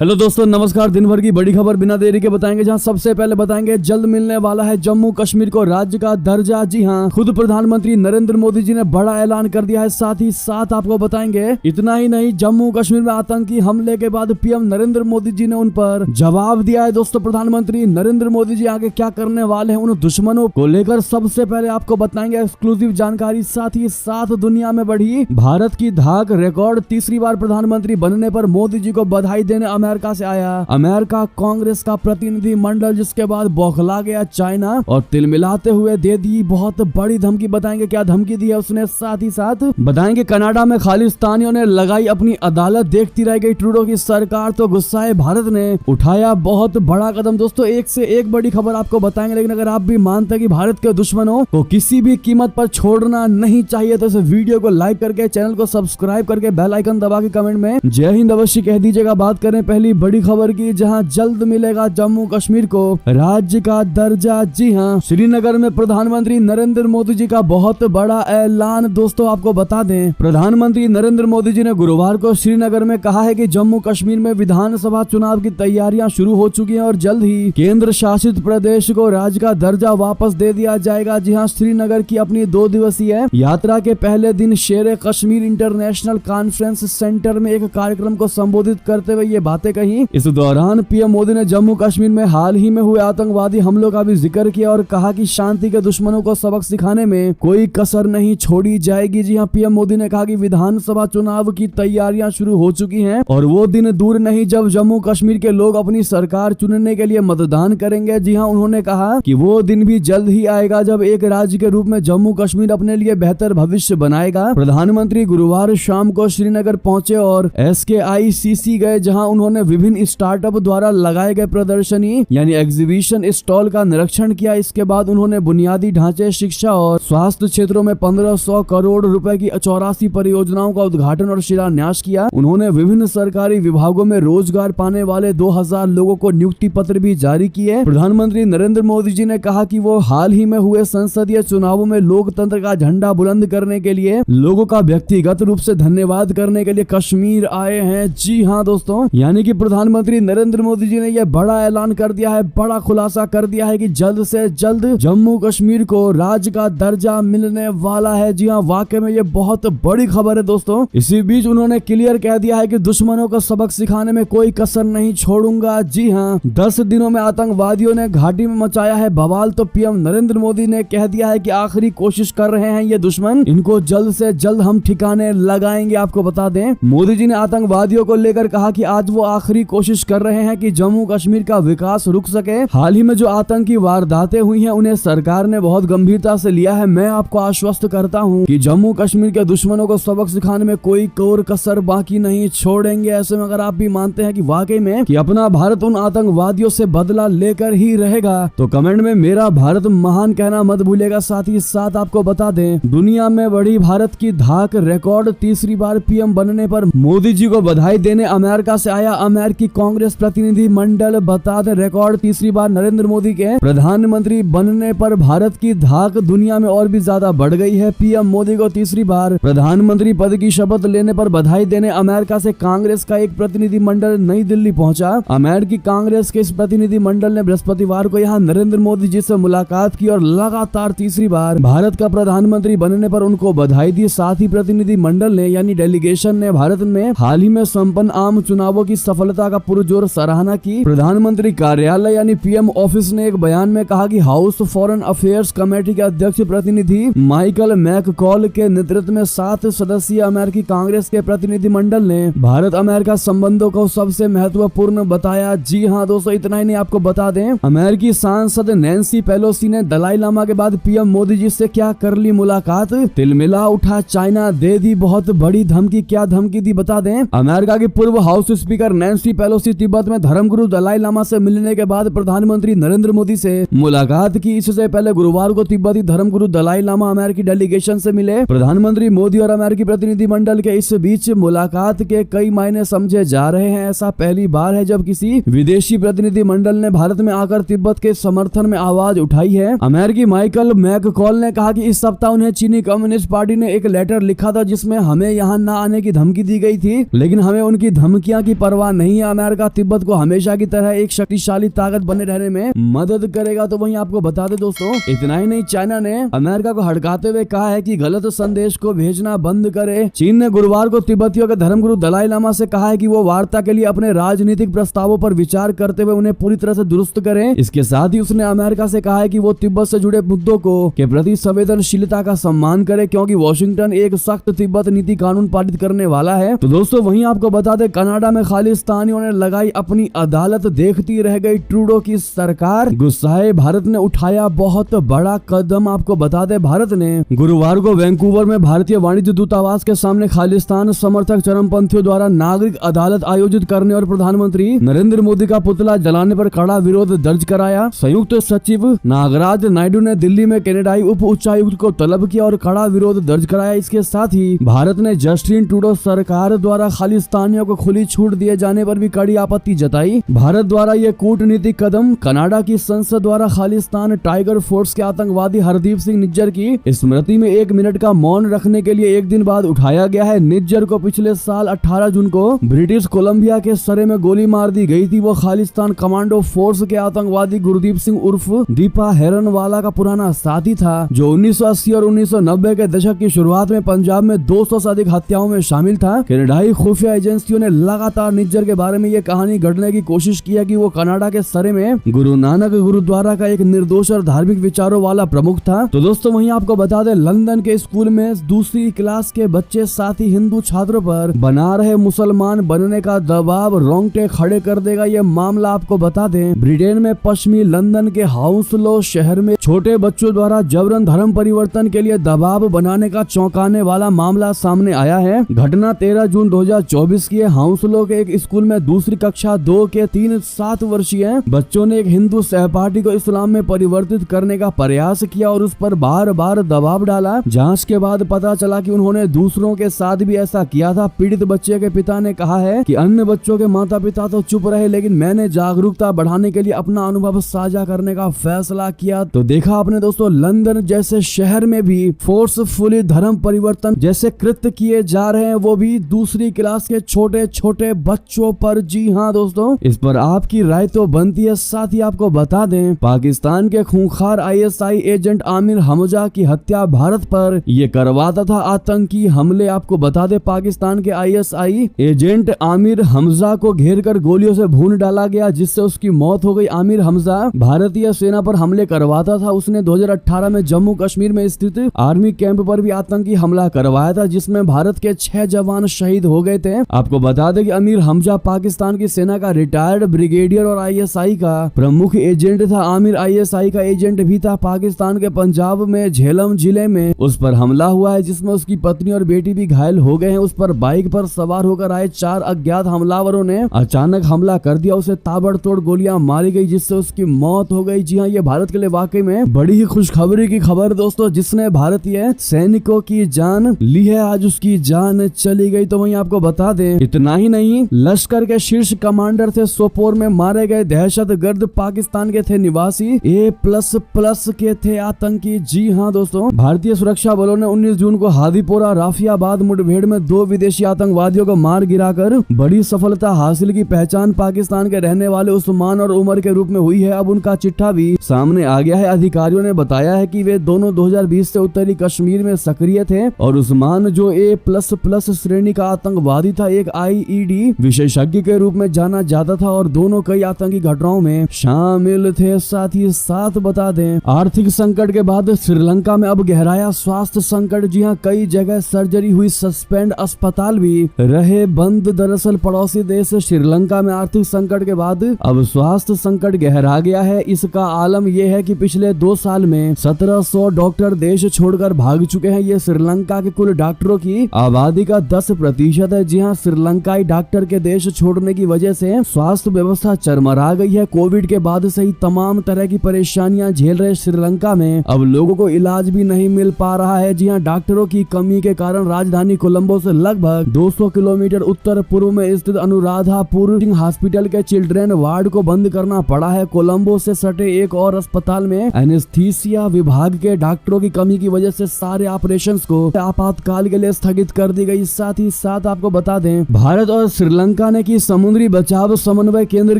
Hello दोस्तों, नमस्कार। दिन भर की बड़ी खबर बिना देरी के बताएंगे, जहां सबसे पहले बताएंगे जल्द मिलने वाला है जम्मू कश्मीर को राज्य का दर्जा। जी हां, खुद प्रधानमंत्री नरेंद्र मोदी जी ने बड़ा ऐलान कर दिया है। साथ ही साथ आपको बताएंगे इतना ही नहीं, जम्मू कश्मीर में आतंकी हमले के बाद पीएम नरेंद्र मोदी जी ने उन पर जवाब दिया है। दोस्तों, प्रधानमंत्री नरेंद्र मोदी जी आगे क्या करने वाले हैं उन दुश्मनों को लेकर सबसे पहले आपको बताएंगे एक्सक्लूसिव जानकारी। साथ ही साथ दुनिया में बढ़ी भारत की धाक रिकॉर्ड, तीसरी बार प्रधानमंत्री बनने पर मोदी जी को बधाई देने अमेरिका से आया अमेरिका कांग्रेस का प्रतिनिधि मंडल, जिसके बाद बौखला गया चाइना और तिलमिलाते हुए दे दी बहुत बड़ी धमकी। बताएंगे क्या धमकी दी है उसने। साथ ही साथ बताएंगे कनाडा में खालिस्तानियों ने लगाई अपनी अदालत, देखती रह गई ट्रूडो की सरकार तो गुस्साए भारत ने उठाया बहुत बड़ा कदम। दोस्तों, एक से एक बड़ी खबर आपको बताएंगे, लेकिन अगर आप भी मानते हैं कि भारत के दुश्मनों को किसी भी कीमत पर छोड़ना नहीं चाहिए तो इस वीडियो को लाइक करके चैनल को सब्सक्राइब करके बेल आइकन दबा के कमेंट में जय हिंद अवश्य कह दीजिएगा। बात करें पहली बड़ी खबर की, जहां जल्द मिलेगा जम्मू कश्मीर को राज्य का दर्जा। जी हां, श्रीनगर में प्रधानमंत्री नरेंद्र मोदी जी का बहुत बड़ा ऐलान। दोस्तों, आपको बता दें, प्रधानमंत्री नरेंद्र मोदी जी ने गुरुवार को श्रीनगर में कहा है कि जम्मू कश्मीर में विधानसभा चुनाव की तैयारियां शुरू हो चुकी हैं और जल्द ही केंद्र शासित प्रदेश को राज्य का दर्जा वापस दे दिया जाएगा। जी हां, श्रीनगर की अपनी 2 दिवसीय यात्रा के पहले दिन शेर कश्मीर इंटरनेशनल कॉन्फ्रेंस सेंटर में एक कार्यक्रम को संबोधित करते हुए ये बातें कही। इस दौरान पीएम मोदी ने जम्मू कश्मीर में हाल ही में हुए आतंकवादी हमलों का भी जिक्र किया और कहा कि शांति के दुश्मनों को सबक सिखाने में कोई कसर नहीं छोड़ी जाएगी। जी हां, पीएम मोदी ने कहा कि विधानसभा चुनाव की तैयारियां शुरू हो चुकी हैं और वो दिन दूर नहीं जब जम्मू कश्मीर के लोग अपनी सरकार चुनने के लिए मतदान करेंगे। जी हां, उन्होंने कहा कि वो दिन भी जल्द ही आएगा जब एक राज्य के रूप में जम्मू कश्मीर अपने लिए बेहतर भविष्य बनाएगा। प्रधानमंत्री गुरुवार शाम को श्रीनगर पहुंचे और SKICC गए, जहां उन्होंने विभिन्न स्टार्टअप द्वारा लगाए गए प्रदर्शनी यानी एग्जीबिशन स्टॉल का निरीक्षण किया। इसके बाद उन्होंने बुनियादी ढांचे, शिक्षा और स्वास्थ्य क्षेत्रों में 1500 करोड़ रुपए की 84 परियोजनाओं का उद्घाटन और शिलान्यास किया। उन्होंने विभिन्न सरकारी विभागों में रोजगार पाने वाले 2000 लोगों को नियुक्ति पत्र भी जारी किए। प्रधानमंत्री नरेंद्र मोदी जी ने कहा कि वो हाल ही में हुए संसदीय चुनावों में लोकतंत्र का झंडा बुलंद करने के लिए लोगों का व्यक्तिगत रूप से धन्यवाद करने के लिए कश्मीर आए हैं। जी हाँ दोस्तों, यानी कि प्रधानमंत्री नरेंद्र मोदी जी ने यह बड़ा ऐलान कर दिया है, बड़ा खुलासा कर दिया है कि जल्द से जल्द जम्मू कश्मीर को राज्य का दर्जा मिलने वाला है। जी हाँ, वाकई में ये बहुत बड़ी खबर है दोस्तों। इसी बीच उन्होंने क्लियर कह दिया है कि दुश्मनों को सबक सिखाने में कोई कसर नहीं छोड़ूंगा। जी हाँ, 10 दिनों में आतंकवादियों ने घाटी में मचाया है बवाल, तो पीएम नरेंद्र मोदी ने कह दिया है कि आखिरी कोशिश कर रहे हैं ये दुश्मन, इनको जल्द से जल्द हम ठिकाने लगाएंगे। आपको बता दें, मोदी जी ने आतंकवादियों को लेकर कहा कि आज वो आखिरी कोशिश कर रहे हैं कि जम्मू कश्मीर का विकास रुक सके। हाल ही में जो आतंकी वारदातें हुई हैं उन्हें सरकार ने बहुत गंभीरता से लिया है। मैं आपको आश्वस्त करता हूं कि जम्मू कश्मीर के दुश्मनों को सबक सिखाने में कोई कोर कसर बाकी नहीं छोड़ेंगे। ऐसे में अगर आप भी मानते हैं कि वाकई में कि अपना भारत उन आतंकवादियों से बदला लेकर ही रहेगा तो कमेंट में मेरा भारत महान कहना मत भूलिएगा। साथ ही साथ आपको बता दें, दुनिया में बढ़ी भारत की धाक रिकॉर्ड, तीसरी बार पीएम बनने पर मोदी जी को बधाई देने अमेरिका से आया अमेरिकी कांग्रेस प्रतिनिधि मंडल। बता दें, रिकॉर्ड तीसरी बार नरेंद्र मोदी के प्रधानमंत्री बनने पर भारत की धाक दुनिया में और भी ज्यादा बढ़ गई है। पीएम मोदी को तीसरी बार प्रधानमंत्री पद की शपथ लेने पर बधाई देने अमेरिका से कांग्रेस का एक प्रतिनिधि मंडल नई दिल्ली पहुंचा। अमेरिकी कांग्रेस के इस प्रतिनिधि मंडल ने बृहस्पतिवार को यहां नरेंद्र मोदी जी से मुलाकात की और लगातार तीसरी बार भारत का प्रधानमंत्री बनने पर उनको बधाई दी। साथ ही प्रतिनिधि मंडल ने यानी डेलीगेशन ने भारत में हाल ही में संपन्न आम चुनावों की सफलता का पुरजोर सराहना की। प्रधानमंत्री कार्यालय यानी पीएम ऑफिस ने एक बयान में कहा कि हाउस फॉरेन अफेयर्स कमेटी के अध्यक्ष प्रतिनिधि माइकल मैककॉल के नेतृत्व में 7 सदस्यीय अमेरिकी कांग्रेस के प्रतिनिधि मंडल ने भारत अमेरिका संबंधों को सबसे महत्वपूर्ण बताया। जी हाँ दोस्तों, इतना ही नहीं, आपको बता दें, अमेरिकी सांसद नैन्सी पेलोसी ने दलाई लामा के बाद पीएम मोदी जी से क्या कर ली मुलाकात, तिलमिला उठा चाइना, दे दी बहुत बड़ी धमकी। क्या धमकी दी बता दें, अमेरिका की पूर्व house speaker Nancy Pelosi Tibet में धर्मगुरु दलाई लामा से मिलने के बाद प्रधानमंत्री नरेंद्र मोदी से मुलाकात की। इससे पहले गुरुवार को तिब्बती धर्मगुरु दलाई लामा अमेरिकी डेलीगेशन से मिले। प्रधानमंत्री मोदी और अमेरिकी प्रतिनिधि मंडल के इस बीच मुलाकात के कई मायने समझे जा रहे हैं। ऐसा पहली बार है जब किसी विदेशी प्रतिनिधि मंडल ने भारत में आकर तिब्बत के समर्थन में आवाज उठाई है। अमेरिकी माइकल मैककॉल ने कहा कि इस सप्ताह उन्हें चीनी कम्युनिस्ट पार्टी ने एक लेटर लिखा था जिसमें हमें यहाँ न आने की धमकी दी गई थी, लेकिन हमें उनकी धमकियां की परवाह कहा नहीं, अमेरिका तिब्बत को हमेशा की तरह एक शक्तिशाली ताकत बने रहने में मदद करेगा। तो वहीं आपको बता दे दोस्तों, इतना ही नहीं, चाइना ने अमेरिका को हड़काते हुए कहा है कि गलत संदेश को भेजना बंद करे। चीन ने गुरुवार को तिब्बतियों के धर्मगुरु दलाई लामा से कहा है कि वो वार्ता के लिए अपने राजनीतिक प्रस्तावों पर विचार करते हुए उन्हें पूरी तरह से दुरुस्त करें। इसके साथ ही उसने अमेरिका से कहा है कि वो तिब्बत से जुड़े मुद्दों को के प्रति संवेदनशीलता का सम्मान करे, क्योंकि वॉशिंगटन एक सख्त तिब्बत नीति कानून पारित करने वाला है। तो दोस्तों वहीं आपको बता दें, कनाडा में खालिस्तानियों ने लगाई अपनी अदालत, देखती रह गई ट्रूडो की सरकार, गुस्साए भारत ने उठाया बहुत बड़ा कदम। आपको बता दें, भारत ने गुरुवार को वैंकूवर में भारतीय वाणिज्य दूतावास के सामने खालिस्तान समर्थक चरमपंथियों द्वारा नागरिक अदालत आयोजित करने और प्रधानमंत्री नरेंद्र मोदी का पुतला जलाने पर कड़ा विरोध दर्ज कराया। संयुक्त सचिव नागराज नायडू ने दिल्ली में कनाडाई उप उच्चायुक्त को तलब किया और कड़ा विरोध दर्ज कराया। इसके साथ ही भारत ने जस्टिन ट्रूडो सरकार द्वारा खालिस्तानियों को खुली छूट दिए जाने पर भी कड़ी आपत्ति जताई। भारत द्वारा ये कूटनीतिक कदम कनाडा की संसद द्वारा खालिस्तान टाइगर फोर्स के आतंकवादी हरदीप सिंह निज्जर की स्मृति में 1 मिनट का मौन रखने के लिए एक दिन बाद उठाया गया है। निज्जर को पिछले साल 18 जून को ब्रिटिश कोलंबिया के सरे में गोली मार दी गई थी। वो खालिस्तान कमांडो फोर्स के आतंकवादी गुरदीप सिंह उर्फ दीपा हेरनवाला का पुराना साथी था, जो 1980 और 1990 के दशक की शुरुआत में पंजाब में 200 से अधिक हत्याओं में शामिल था। कनाडाई खुफिया एजेंसियों ने लगातार निज्जर के बारे में ये कहानी गढ़ने की कोशिश की है कि वो कनाडा के सरे में गुरु नानक गुरुद्वारा का एक निर्दोष और धार्मिक विचारों वाला प्रमुख था। तो दोस्तों वहीं आपको बता दें, लंदन के स्कूल में दूसरी क्लास के बच्चे साथी हिंदू छात्रों पर बना रहे मुसलमान बनने का दबाव रोंगटे खड़े कर देगा। ये मामला आपको बता दें, ब्रिटेन में पश्चिमी लंदन के हाउसलो शहर में छोटे बच्चों द्वारा जबरन धर्म परिवर्तन के लिए दबाव बनाने का चौंकाने वाला मामला सामने आया है। घटना 13 जून 2024 की है। हाउसलो के एक स्कूल में दूसरी कक्षा 2 के 3 7 वर्षीय बच्चों ने एक हिंदू सहपाठी को इस्लाम में परिवर्तित करने का प्रयास किया और उस पर बार बार दबाव डाला। जांच के बाद पता चला कि उन्होंने दूसरों के साथ भी ऐसा किया था। पीड़ित बच्चे के पिता ने कहा है कि अन्य बच्चों के माता पिता तो चुप रहे, लेकिन मैंने जागरूकता बढ़ाने के लिए अपना अनुभव साझा करने का फैसला किया। तो देखा आपने दोस्तों, लंदन जैसे शहर में भी फोर्सफुली धर्म परिवर्तन जैसे कृत्य किए जा रहे हैं, वो भी दूसरी क्लास के छोटे छोटे बच्चों पर। जी हाँ दोस्तों, इस पर आपकी राय तो बनती है। साथ ही आपको बता दें, पाकिस्तान के खूंखार ISI एजेंट आमिर हमजा की हत्या भारत पर ये करवाता था आतंकी हमले। आपको बता दें, पाकिस्तान के ISI एजेंट आमिर हमजा को घेरकर गोलियों से भून डाला गया, जिससे उसकी मौत हो गई। आमिर हमजा भारतीय सेना पर हमले करवाता था। उसने 2018 में जम्मू कश्मीर में स्थित आर्मी कैंप पर भी आतंकी हमला करवाया था, जिसमें भारत के 6 जवान शहीद हो गए थे। आपको बता दें कि आमिर हमजा पाकिस्तान की सेना का रिटायर्ड ब्रिगेडियर और ISI का प्रमुख एजेंट था। आमिर ISI का एजेंट भी था। पाकिस्तान के पंजाब में झेलम जिले में उस पर हमला हुआ है, जिसमें उसकी पत्नी और बेटी भी घायल हो गए हैं। उस पर बाइक पर सवार होकर आए 4 अज्ञात हमलावरों ने अचानक हमला कर दिया। उसे ताबड़तोड़ गोलियां मारी गई, जिससे उसकी मौत हो गई। जी हाँ, ये भारत के लिए वाकई में बड़ी ही खुशखबरी की खबर दोस्तों। जिसने भारतीय सैनिकों की जान ली है, आज उसकी जान चली गई। तो वहीं आपको बता दें, इतना ही नहीं, लश्कर के शीर्ष कमांडर थे सोपोर में मारे गए दहशतगर्द पाकिस्तान के थे निवासी A++ के थे आतंकी। जी हाँ दोस्तों, भारतीय सुरक्षा बलों ने 19 जून को हादीपोरा राफियाबाद मुठभेड़ में 2 विदेशी आतंकवादियों को मार गिराकर बड़ी सफलता हासिल की। पहचान पाकिस्तान के रहने वाले उस्मान और उमर के रूप में हुई है। अब उनका चिट्ठा भी सामने आ गया है। अधिकारियों ने बताया है कि वे दोनों 2020 से उत्तरी कश्मीर में सक्रिय थे और उस्मान, जो A++ श्रेणी का आतंकवादी था, एक IED विशेषज्ञ के रूप में जाना जाता था और दोनों कई आतंकी घटनाओं में शामिल थे। साथ ही साथ बता दें, आर्थिक संकट के बाद श्रीलंका में अब गहराया स्वास्थ्य संकट। जी हाँ, कई जगह सर्जरी हुई, सस्पेंड, अस्पताल भी रहे बंद। दरअसल पड़ोसी देश श्रीलंका में आर्थिक संकट के बाद अब स्वास्थ्य संकट गहरा गया है। इसका आलम यह है कि पिछले 2 साल में 1700 डॉक्टर देश छोड़कर भाग चुके हैं। ये श्रीलंका के कुल डॉक्टरों की आबादी का 10% है। जी हाँ, श्रीलंकाई डॉक्टर के देश छोड़ने की वजह से स्वास्थ्य व्यवस्था चरमरा गई है। कोविड के बाद से ही तमाम तरह की परेशानियां झेल रहे श्रीलंका में अब लोगों को इलाज भी नहीं मिल पा रहा है। जी हाँ, डॉक्टरों की कमी के कारण राजधानी कोलंबो से लगभग 200 किलोमीटर उत्तर पूर्व में स्थित अनुराधापुर हॉस्पिटल के चिल्ड्रेन वार्ड को बंद करना पड़ा है। कोलंबो से सटे एक और अस्पताल में एनेस्थीसिया विभाग के डॉक्टरों की कमी की वजह से सारे ऑपरेशंस को आपातकाल के लिए स्थगित कर दी गई। साथ ही साथ आपको बता दें, भारत और श्रीलंका श्रीलंका ने की समुद्री बचाव समन्वय केंद्र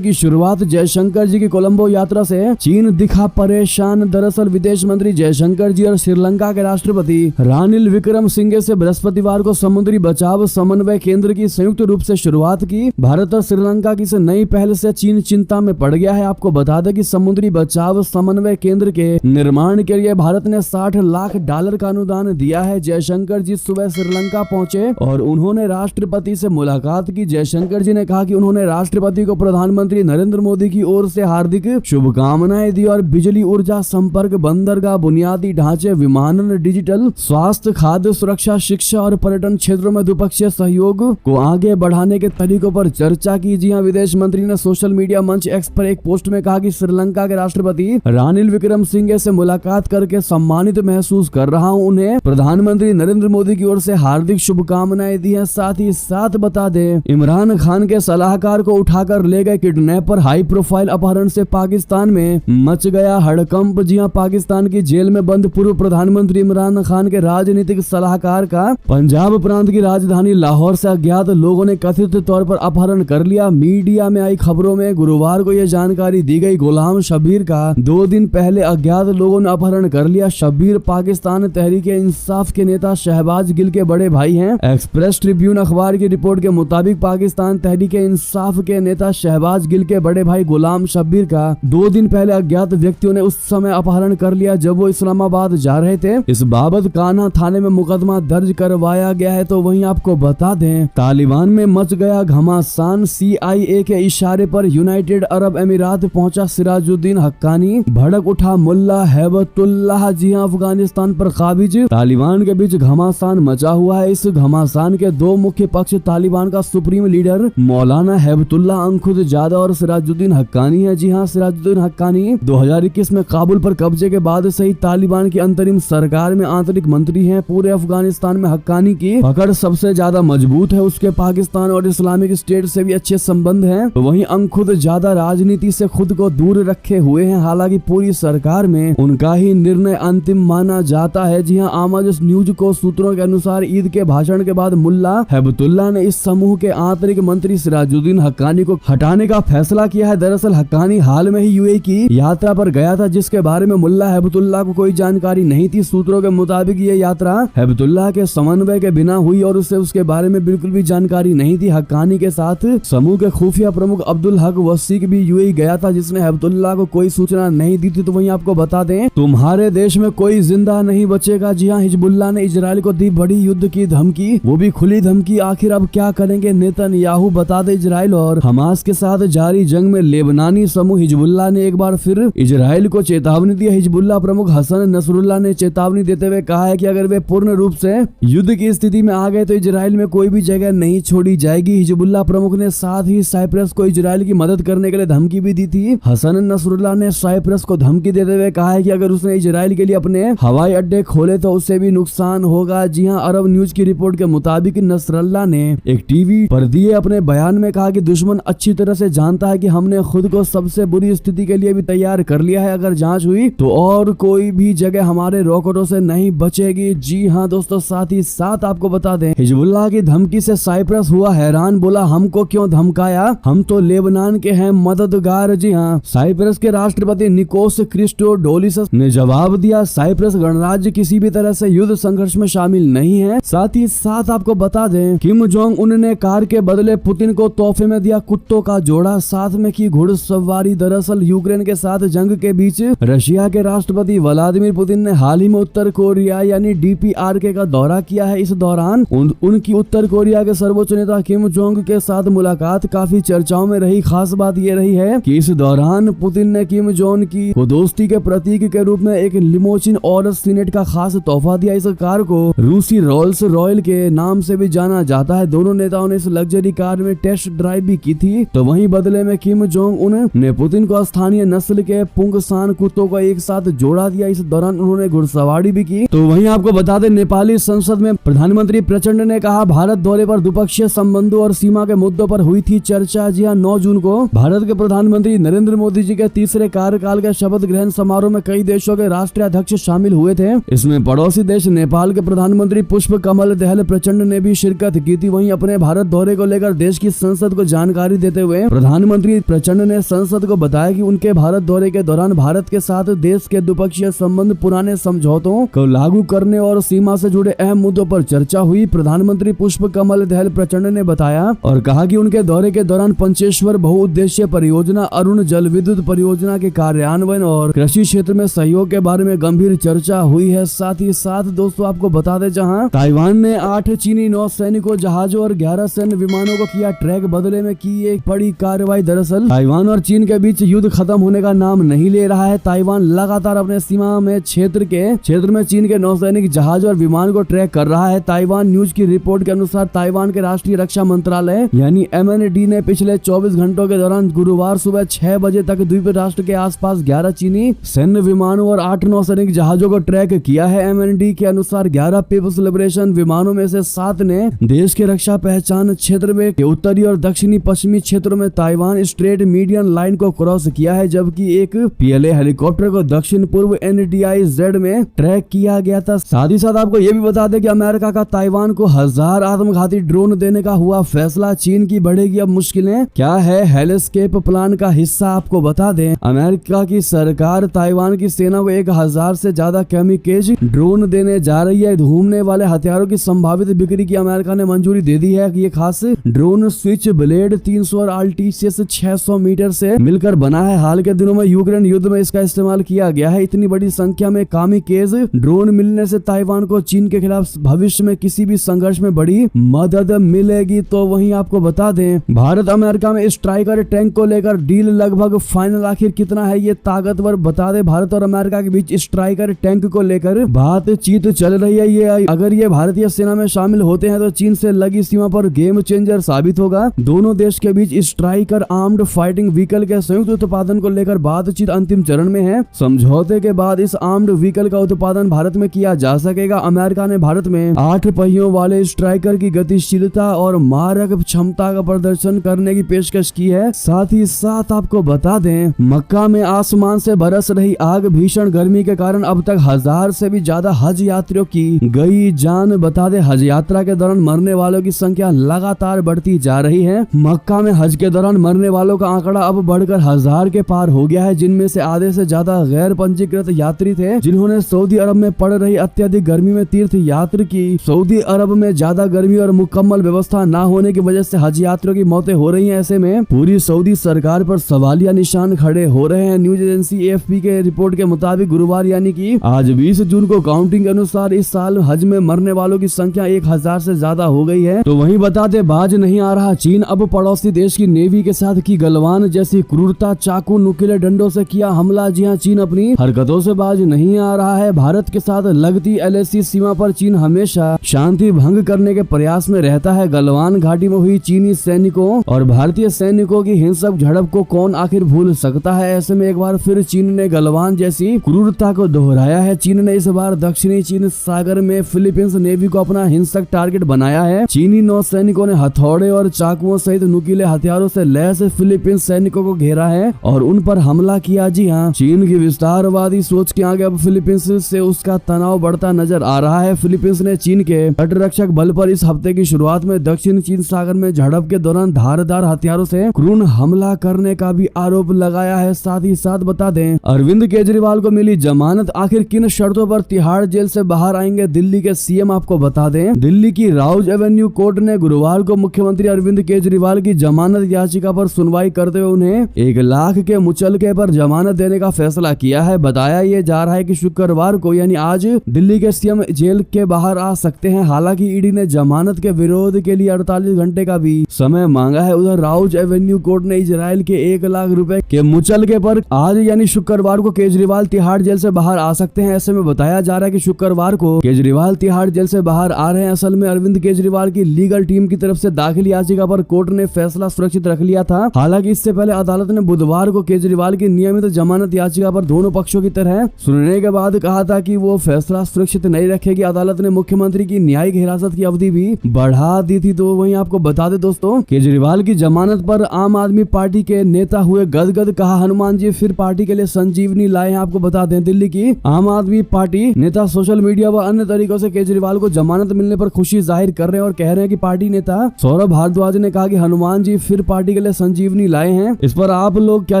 की शुरुआत। जयशंकर जी की कोलंबो यात्रा से चीन दिखा परेशान। दरअसल विदेश मंत्री जयशंकर जी और श्रीलंका के राष्ट्रपति रानिल विक्रमसिंघे से बृहस्पतिवार को समुद्री बचाव समन्वय केंद्र की संयुक्त रूप से शुरुआत की। भारत और श्रीलंका की इस नई पहल से चीन चिंता में पड़ गया है। आपको बता दें कि समुद्री बचाव समन्वय केंद्र के निर्माण के लिए भारत ने $60 लाख का अनुदान दिया है। जयशंकर जी सुबह श्रीलंका पहुंचे और उन्होंने राष्ट्रपति से मुलाकात की। जयशंकर जी ने कहा कि उन्होंने राष्ट्रपति को प्रधानमंत्री नरेंद्र मोदी की ओर से हार्दिक शुभकामनाएं दी और बिजली, ऊर्जा, संपर्क, बंदरगाह, बुनियादी ढांचे, विमानन, डिजिटल, स्वास्थ्य, खाद्य सुरक्षा, शिक्षा और पर्यटन क्षेत्रों में द्विपक्षीय सहयोग को आगे बढ़ाने के तरीकों पर चर्चा की। जी हां, विदेश मंत्री ने सोशल मीडिया मंच एक्स पर एक पोस्ट में कहा कि श्रीलंका के राष्ट्रपति रानिल विक्रमसिंघे से मुलाकात करके सम्मानित महसूस कर रहा हूं। उन्हें प्रधानमंत्री नरेंद्र मोदी की ओर से हार्दिक शुभकामनाएं दी हैं। साथ ही साथ बता दें, इमरान खान के सलाहकार को उठाकर ले गए किडनैपर। हाई प्रोफाइल अपहरण से पाकिस्तान में मच गया हड़कंप। जी हां, पाकिस्तान की जेल में बंद पूर्व प्रधानमंत्री इमरान खान के राजनीतिक सलाहकार का पंजाब प्रांत की राजधानी लाहौर से अज्ञात लोगों ने कथित तौर पर अपहरण कर लिया। मीडिया में आई खबरों में गुरुवार को यह जानकारी दी गई। गुलाम शब्बीर का 2 दिन पहले अज्ञात लोगों ने अपहरण कर लिया। शब्बीर पाकिस्तान तहरीके इंसाफ के नेता शहबाज गिल के बड़े भाई हैं। एक्सप्रेस ट्रिब्यून अखबार की रिपोर्ट के मुताबिक पाकिस्तान तहरीके इंसाफ के नेता शहबाज गिल के बड़े भाई गुलाम शब्बीर का 2 दिन पहले अज्ञात व्यक्तियों ने उस समय अपहरण कर लिया जब वो इस्लामाबाद जा रहे थे। इस बाबत कान्हा थाने में मुकदमा दर्ज करवाया गया है। तो वहीं आपको बता दें, तालिबान में मच गया घमासान। CIA के इशारे पर यूनाइटेड अरब अमीरात पहुंचा सिराजुद्दीन हक्कानी। भड़क उठा मुल्ला हैबतुल्लाह। जी हां, अफगानिस्तान पर काबिज। तालिबान के बीच घमासान मचा हुआ है। इस घमासान के 2 मुख्य पक्ष तालिबान का सुप्रीम लीडर मौलाना हैबतुल्लाह अंखुदजादा और सिराजुद्दीन हक्कानी है। जी हां, सिराजुद्दीन हक्कानी 2021 में काबुल पर कब्जे के बाद से ही तालिबान की अंतरिम सरकार में आंतरिक मंत्री हैं। पूरे अफगानिस्तान में हक्कानी की पकड़ सबसे ज्यादा मजबूत है। उसके पाकिस्तान और इस्लामिक स्टेट से भी अच्छे संबंध हैं। तो वहीं अंखुदजादा राजनीति से खुद को दूर रखे हुए हैं। हालांकि पूरी सरकार में उनका ही निर्णय अंतिम माना जाता है। जी हां, आमाज न्यूज को सूत्रों के अनुसार ईद के भाषण के बाद मुल्ला हैबतुल्लाह ने इस समूह के आंतरिक मंत्री सिराजुद्दीन हक्कानी को हटाने का फैसला किया है। दरअसल हक्कानी हाल में ही UAE की यात्रा पर गया था, जिसके बारे में मुल्ला हैबतुल्लाह को कोई जानकारी नहीं थी। सूत्रों के मुताबिक ये यात्रा हैबतुल्लाह के समन्वय के बिना हुई और उसे उसके बारे में बिल्कुल भी जानकारी नहीं थी। हक्कानी के साथ समूह के खुफिया प्रमुख अब्दुल हक वसीक भी UAE गया था, जिसने हैबतुल्लाह को कोई सूचना नहीं दी थी। तो वहीं आपको बता दें, तुम्हारे देश में कोई जिंदा नहीं बचेगा। जी हां, हिजबुल्लाह ने इजराइल को दी बड़ी युद्ध की धमकी, वो भी खुली धमकी। आखिर अब क्या करेंगे नेतन्याहू? बता दे, इजराइल और हमास के साथ जारी जंग में लेबनानी समूह हिजबुल्लाह ने एक बार फिर इजराइल को चेतावनी दी। हिजबुल्लाह प्रमुख हसन नसरुल्लाह ने चेतावनी देते हुए कहा है कि अगर वे पूर्ण रूप से युद्ध की स्थिति में आ गए तो इजराइल में कोई भी जगह नहीं छोड़ी जाएगी। हिजबुल्लाह प्रमुख ने साथ ही साइप्रस को इजराइल की मदद करने के लिए धमकी भी दी थी। हसन नसरुल्लाह ने साइप्रस को धमकी देते हुए कहा है कि अगर उसने इजराइल के लिए अपने हवाई अड्डे खोले तो उससे भी नुकसान होगा। जी हां, अरब न्यूज की रिपोर्ट के मुताबिक नसरुल्लाह ने एक टीवी पर दिए अपने बयान में कहा कि दुश्मन अच्छी तरह से जानता है कि हमने खुद को सबसे बुरी स्थिति के लिए भी तैयार कर लिया है। अगर जांच हुई तो और कोई भी जगह हमारे रॉकेटों से नहीं बचेगी। जी हां दोस्तों, साथ ही साथ आपको बता दें, हिजबुल्लाह की धमकी से साइप्रस हुआ हैरान। बोला, हमको क्यों धमकाया, हम तो लेबनान के हैं मददगार। जी हां, साइप्रस के राष्ट्रपति निकोस क्रिस्टोडोलिस ने जवाब दिया, साइप्रस गणराज्य किसी भी तरह से युद्ध संघर्ष में शामिल नहीं है। साथ ही साथ आपको बता दें, किम जोंग उन ने कार के बदले पुतिन को तोहफे में दिया कुत्तों का जोड़ा, साथ में की घुड़सवारी। दरअसल यूक्रेन के साथ जंग के बीच रशिया के राष्ट्रपति व्लादिमीर पुतिन ने हाल ही में उत्तर कोरिया यानी DPRK का दौरा किया है। इस दौरान उनकी उत्तर कोरिया के सर्वोच्च नेता किम जोंग के साथ मुलाकात काफी चर्चाओं में रही। खास बात यह रही है कि इस दौरान पुतिन ने किम जोंग की दोस्ती के प्रतीक के रूप में एक लिमोजिन और सीनेट का खास तोहफा दिया। इस कार को रूसी रोल्स रॉयल के नाम से भी जाना जाता है। दोनों नेताओं ने इस लग्जरी कार में टेस्ट ड्राइव भी की थी। तो वहीं बदले में किम जोंग उन ने पुतिन को स्थानीय नस्ल के पुंगसान कुत्तों को एक साथ जोड़ा दिया। इस दौरान उन्होंने घुड़सवारी भी की। तो वहीं आपको बता दें, नेपाली संसद में प्रधानमंत्री प्रचंड ने कहा, भारत दौरे पर द्विपक्षीय संबंधों और सीमा के मुद्दों पर हुई थी चर्चा। जी हां, 9 जून को भारत के प्रधानमंत्री नरेंद्र मोदी जी के तीसरे कार्यकाल के शपथ ग्रहण समारोह में कई देशों के राष्ट्रीय अध्यक्ष शामिल हुए थे। इसमें पड़ोसी देश नेपाल के प्रधानमंत्री पुष्प कमल दहल प्रचंड ने भी शिरकत की थी। वहीं अपने भारत दौरे को लेकर लेकर देश की संसद को जानकारी देते हुए प्रधानमंत्री प्रचंड ने संसद को बताया कि उनके भारत दौरे के दौरान भारत के साथ देश के द्विपक्षीय संबंध, पुराने समझौतों को लागू करने और सीमा से जुड़े अहम मुद्दों पर चर्चा हुई। प्रधानमंत्री पुष्प कमल दहल प्रचंड ने बताया और कहा कि उनके दौरे के दौरान पंचेश्वर बहुउद्देशीय परियोजना, अरुण जल विद्युत परियोजना के कार्यान्वयन और कृषि क्षेत्र में सहयोग के बारे में गंभीर चर्चा हुई है। साथ ही साथ दोस्तों आपको बता दें, जहां ताइवान ने 8 चीनी नौसैनिकों जहाजों और 11 सैन्य विमानों को किया ट्रैक, बदले में की एक बड़ी कार्रवाई। दरअसल ताइवान और चीन के बीच युद्ध खत्म होने का नाम नहीं ले रहा है। ताइवान लगातार अपने सीमा में क्षेत्र में चीन के नौसैनिक जहाज और विमान को ट्रैक कर रहा है। ताइवान न्यूज की रिपोर्ट के अनुसार ताइवान के राष्ट्रीय रक्षा मंत्रालय यानी MND ने पिछले 24 घंटों के दौरान गुरुवार सुबह 6 बजे तक द्वीप राष्ट्र के आसपास 11 चीनी सैन्य विमानों और 8 नौसैनिक जहाजों को ट्रैक किया है। MND के अनुसार 11 पीपुल्स लिबरेशन विमानों में से 7 ने देश के रक्षा पहचान क्षेत्र में के उत्तरी और दक्षिणी पश्चिमी क्षेत्रों में ताइवान स्ट्रेट मीडियन लाइन को क्रॉस किया है, जबकि एक PLA हेलीकॉप्टर को दक्षिण पूर्व NDIZ में ट्रैक किया गया था। साथ ही साथ आपको ये भी बता दें कि अमेरिका का ताइवान को 1000 आत्मघाती ड्रोन देने का हुआ फैसला। चीन की बढ़ेगी अब मुश्किलें, क्या है हेलस्केप प्लान का हिस्सा, आपको बता दें अमेरिका की सरकार ताइवान की सेना को 1000 से ज्यादा कैमिकेज ड्रोन देने जा रही है। घूमने वाले हथियारों की संभावित बिक्री की अमेरिका ने मंजूरी दे दी है। ये खास ड्रोन स्विच ब्लेड 300 और RTCS 600 मीटर से मिलकर बना है। हाल के दिनों में यूक्रेन युद्ध में इसका इस्तेमाल किया गया है। इतनी बड़ी संख्या में कामिकेज ड्रोन मिलने से ताइवान को चीन के खिलाफ भविष्य में किसी भी संघर्ष में बड़ी मदद मिलेगी। तो वहीं आपको बता दें, भारत अमेरिका में स्ट्राइकर टैंक को लेकर डील लगभग फाइनल। आखिर कितना है ये ताकतवर, बता दें भारत और अमेरिका के बीच स्ट्राइकर टैंक को लेकर बातचीत चल रही है। ये अगर ये भारतीय सेना में शामिल होते हैं तो चीन से लगी सीमा पर गेम चेंजर साबित होगा। दोनों देश के बीच स्ट्राइकर आर्म्ड फाइटिंग व्हीकल के संयुक्त उत्पादन को लेकर बातचीत अंतिम चरण में है। समझौते के बाद इस आर्म्ड व्हीकल का उत्पादन भारत में किया जा सकेगा। अमेरिका ने भारत में 8 पहियों वाले स्ट्राइकर की गतिशीलता और मारक क्षमता का प्रदर्शन करने की पेशकश की है। साथ ही साथ आपको बता दें, मक्का में आसमान से बरस रही आग, भीषण गर्मी के कारण अब तक 1000 से भी ज्यादा हज यात्रियों की गई जान। बता दें हज यात्रा के दौरान मरने वालों की संख्या लगातार बढ़ती जा रही है। मक्का में हज के दौरान मरने वालों का आंकड़ा अब बढ़कर 1000 के पार हो गया है, जिनमें से आधे से ज्यादा गैर पंजीकृत यात्री थे जिन्होंने सऊदी अरब में पड़ रही अत्यधिक गर्मी में तीर्थ यात्रा की। सऊदी अरब में ज्यादा गर्मी और मुकम्मल व्यवस्था न होने की वजह से हज यात्रियों की मौतें हो रही हैं। ऐसे में पूरी सऊदी सरकार पर सवालिया निशान खड़े हो रहे हैं। न्यूज एजेंसी AFP के रिपोर्ट के मुताबिक गुरुवार यानी कि आज 20 जून को काउंटिंग के अनुसार इस साल हज में मरने वालों की संख्या 1000 से ज्यादा हो गई है। तो वहीं बताते बाज नहीं आ रहा चीन, अब पड़ोसी देश की नेवी के साथ की गलवान जैसी क्रूरता, चाकू नुकीले डंडों से किया हमला। जी हाँ, चीन अपनी हरकतों से बाज नहीं आ रहा है। भारत के साथ लगती LAC सीमा पर चीन हमेशा शांति भंग करने के प्रयास में रहता है। गलवान घाटी में हुई चीनी सैनिकों और भारतीय सैनिकों की हिंसक झड़प को कौन आखिर भूल सकता है। ऐसे में एक बार फिर चीन ने गलवान जैसी क्रूरता को दोहराया है। चीन ने इस बार दक्षिणी चीन सागर में फिलीपींस नेवी को अपना हिंसक टारगेट बनाया है। चीनी नौसैनिकों ने हथौड़े और चाकुओं सहित नुकीले हथियारों से लैस फिलीपींस सैनिकों को घेरा है और उन पर हमला किया। जी हाँ, चीन की विस्तारवादी सोच के आगे अब फिलीपींस से उसका तनाव बढ़ता नजर आ रहा है। फिलीपींस ने चीन के तटरक्षक बल पर इस हफ्ते की शुरुआत में दक्षिण चीन सागर में झड़प के दौरान धारदार हथियारों से क्रूर हमला करने का भी आरोप लगाया है। साथ ही साथ बता दें, अरविंद केजरीवाल को मिली जमानत, आखिर किन शर्तों पर तिहाड़ जेल से बाहर आएंगे दिल्ली के CM, आपको बता दें दिल्ली की राउज एवेन्यू कोर्ट ने गुरुवार को मुख्यमंत्री अरविंद केजरीवाल की जमानत याचिका पर सुनवाई करते हुए उन्हें 1 लाख के मुचलके पर जमानत देने का फैसला किया है। बताया ये जा रहा है कि शुक्रवार को यानी आज दिल्ली के CM जेल के बाहर आ सकते हैं। हालांकि ईडी ने जमानत के विरोध के लिए 48 घंटे का भी समय मांगा है। उधर राउज एवेन्यू कोर्ट ने इजराइल के 1 लाख रुपए के मुचलके पर आज यानी शुक्रवार को केजरीवाल तिहाड़ जेल से बाहर आ सकते हैं। ऐसे में बताया जा रहा है कि शुक्रवार को केजरीवाल तिहाड़ जेल से बाहर आ रहे हैं। असल में अरविंद केजरीवाल की लीगल टीम की तरफ से दाखिल याचिका पर कोर्ट ने फैसला सुरक्षित रख लिया था। हालांकि इससे पहले अदालत ने बुधवार को केजरीवाल की नियमित जमानत याचिका पर दोनों पक्षों की तरह सुनने के बाद कहा था कि वो फैसला सुरक्षित नहीं रखेगी। अदालत ने मुख्यमंत्री की न्यायिक हिरासत की अवधि भी बढ़ा दी थी। तो वहीं आपको बता दें दोस्तों, केजरीवाल की जमानत पर आम आदमी पार्टी के नेता हुए गदगद, कहा हनुमान जी फिर पार्टी के लिए संजीवनी लाए हैं। आपको बता दें दिल्ली की आम आदमी पार्टी नेता सोशल मीडिया व अन्य तरीकों से केजरीवाल को जमानत मिलने पर खुशी जाहिर कर रहे हैं और कह रहे हैं कि पार्टी नेता सौरभ भारद्वाज ने कहा कि हनुमान जी फिर पार्टी के लिए संजीवनी लाए हैं। इस पर आप लोग क्या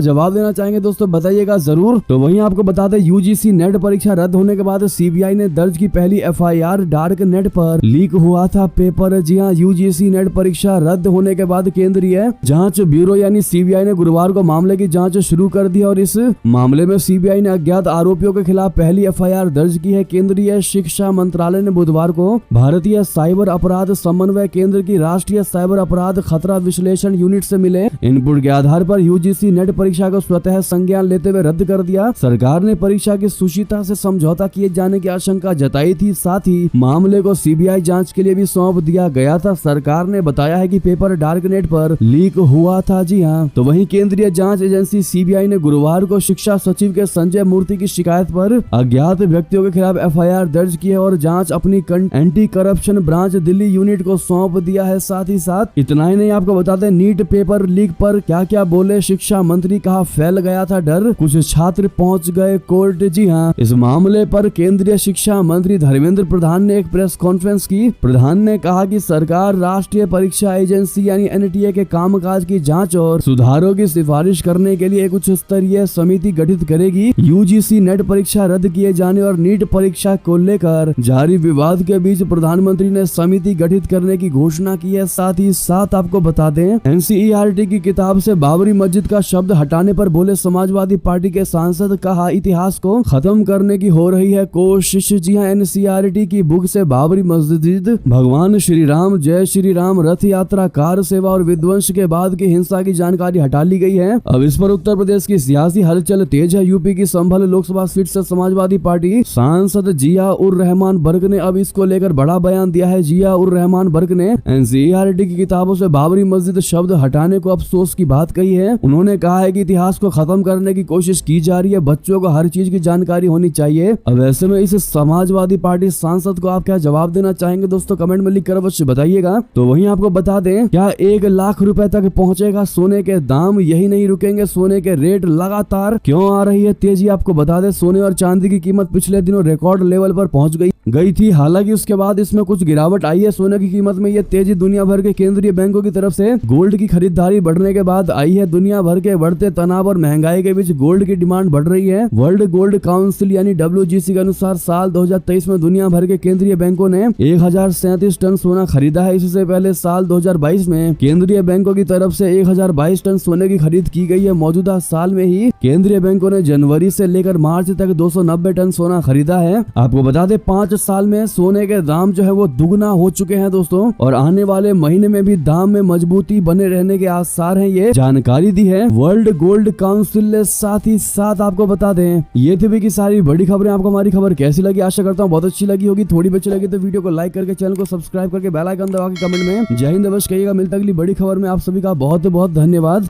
जवाब देना चाहेंगे दोस्तों, बताइएगा जरूर। तो वहीं आपको बता दें यूजीसी नेट परीक्षा रद्द होने के बाद सीबीआई ने दर्ज की पहली एफआईआर। डार्क नेट पर लीक हुआ था पेपर। जी हाँ, यूजीसी नेट परीक्षा रद्द होने के बाद केंद्रीय जांच ब्यूरो यानी सीबीआई ने गुरुवार को मामले की जांच शुरू कर दी और इस मामले में सीबीआई ने अज्ञात आरोपियों के खिलाफ पहली एफआईआर दर्ज की है। केंद्रीय शिक्षा मंत्रालय ने बुधवार को भारतीय साइबर अपराध समन्वय केंद्र की राष्ट्रीय साइबर अपराध खतरा विश्लेषण यूनिट से मिले इनपुट के आधार पर यूजीसी नेट परीक्षा को स्वतः संज्ञान लेते हुए रद्द कर दिया। सरकार ने परीक्षा की सुचिता से समझौता किए जाने की आशंका जताई थी। साथ ही मामले को सीबीआई जांच के लिए भी सौंप दिया गया था। सरकार ने बताया है कि पेपर डार्क नेट पर लीक हुआ था। जी हाँ, तो वहीं केंद्रीय जांच एजेंसी सीबीआई ने गुरुवार को शिक्षा सचिव के संजय मूर्ति की शिकायत पर अज्ञात व्यक्तियों के खिलाफ एफआईआर दर्ज की है और जांच अपनी anti corruption branch Delhi unit को सौंप दिया है। साथ ही साथ इतना ही नहीं, आपको बता दें नीट पेपर लीक पर क्या क्या बोले शिक्षा मंत्री। कहा फैल गया था डर, कुछ छात्र पहुंच गए कोर्ट। जी हाँ, इस मामले पर केंद्रीय शिक्षा मंत्री धर्मेंद्र प्रधान ने एक प्रेस कॉन्फ्रेंस की। प्रधान ने कहा कि सरकार राष्ट्रीय परीक्षा एजेंसी यानी एनटीए के कामकाज की जांच और सुधारों की सिफारिश करने के लिए एक उच्च स्तरीय समिति गठित करेगी। यूजीसी नेट परीक्षा रद्द किए जाने और नीट परीक्षा को लेकर जारी विवाद के बीच प्रधानमंत्री ने समिति गठित करने की घोषणा की है। साथ ही साथ आपको बता दें एनसीईआरटी की किताब से बाबरी मस्जिद का शब्द हटाने पर बोले समाजवादी पार्टी के सांसद। कहा इतिहास को खत्म करने की हो रही है कोशिश। जी हाँ, एनसीईआरटी की बुक से बाबरी मस्जिद, भगवान श्री राम, जय श्री राम, रथ यात्रा, कार सेवा और विध्वंस के बाद की हिंसा की जानकारी हटा ली गई है। अब इस पर उत्तर प्रदेश की सियासी हलचल तेज है। यूपी की संभल लोकसभा सीट से समाजवादी पार्टी सांसद जिया उर रहमान बर्ग ने अब इसको लेकर बड़ा बयान दिया है। जिया उर रहमान बर्ग ने एनसीईआरटी की किताबों से बाबरी मस्जिद शब्द हटाने को अफसोस की बात कही है। उन्होंने कहा है कि इतिहास को खत्म करने की कोशिश की जा रही है, बच्चों को हर चीज की जानकारी होनी चाहिए। अब ऐसे में इस समाजवादी पार्टी सांसद को आप क्या जवाब देना चाहेंगे दोस्तों, कमेंट में लिख कर अवश्य बताइएगा। तो वहीं आपको बता दें क्या 1 लाख रुपए तक पहुंचेगा सोने के दाम, यही नहीं रुकेंगे सोने के रेट, लगातार क्यों आ रही है तेजी। आपको बता दें सोने और चांदी की कीमत पिछले दिनों रिकॉर्ड लेवल पर पहुंच गई थी। हालांकि उसके बाद इसमें कुछ गिरावट आई है। सोने की कीमत में ये तेजी दुनिया भर के केंद्रीय बैंकों की तरफ से गोल्ड की खरीदारी बढ़ने के बाद आई है। दुनिया भर के बढ़ते तनाव और महंगाई के बीच गोल्ड की डिमांड बढ़ रही है। वर्ल्ड गोल्ड काउंसिल यानी WGC के अनुसार साल 2023 में दुनिया भर के केंद्रीय बैंकों ने 1037 टन सोना खरीदा है। इससे पहले साल 2022 में केंद्रीय बैंकों की तरफ से 1022 टन सोने की खरीद की गई है। मौजूदा साल में ही केंद्रीय बैंकों ने जनवरी से लेकर मार्च तक 290 टन सोना खरीदा है। आपको बता दें 5 साल में सोने के दाम जो है वो दुगना हो चुके हैं दोस्तों, और आने वाले महीने में भी दाम में मजबूती बने रहने के आसार हैं। ये जानकारी दी है वर्ल्ड गोल्ड काउंसिल ने। साथ ही साथ आपको बता दें ये थी भी की सारी बड़ी खबरें। आपको हमारी खबर कैसी लगी, आशा करता हूँ बहुत अच्छी लगी होगी। थोड़ी भी अच्छी लगी तो वीडियो को लाइक करके चैनल को सब्सक्राइब करके बेल आइकन दबा के कमेंट में जय हिंद अवश्य कहिएगा। मिलता अगली बड़ी खबर में। आप सभी का बहुत बहुत धन्यवाद।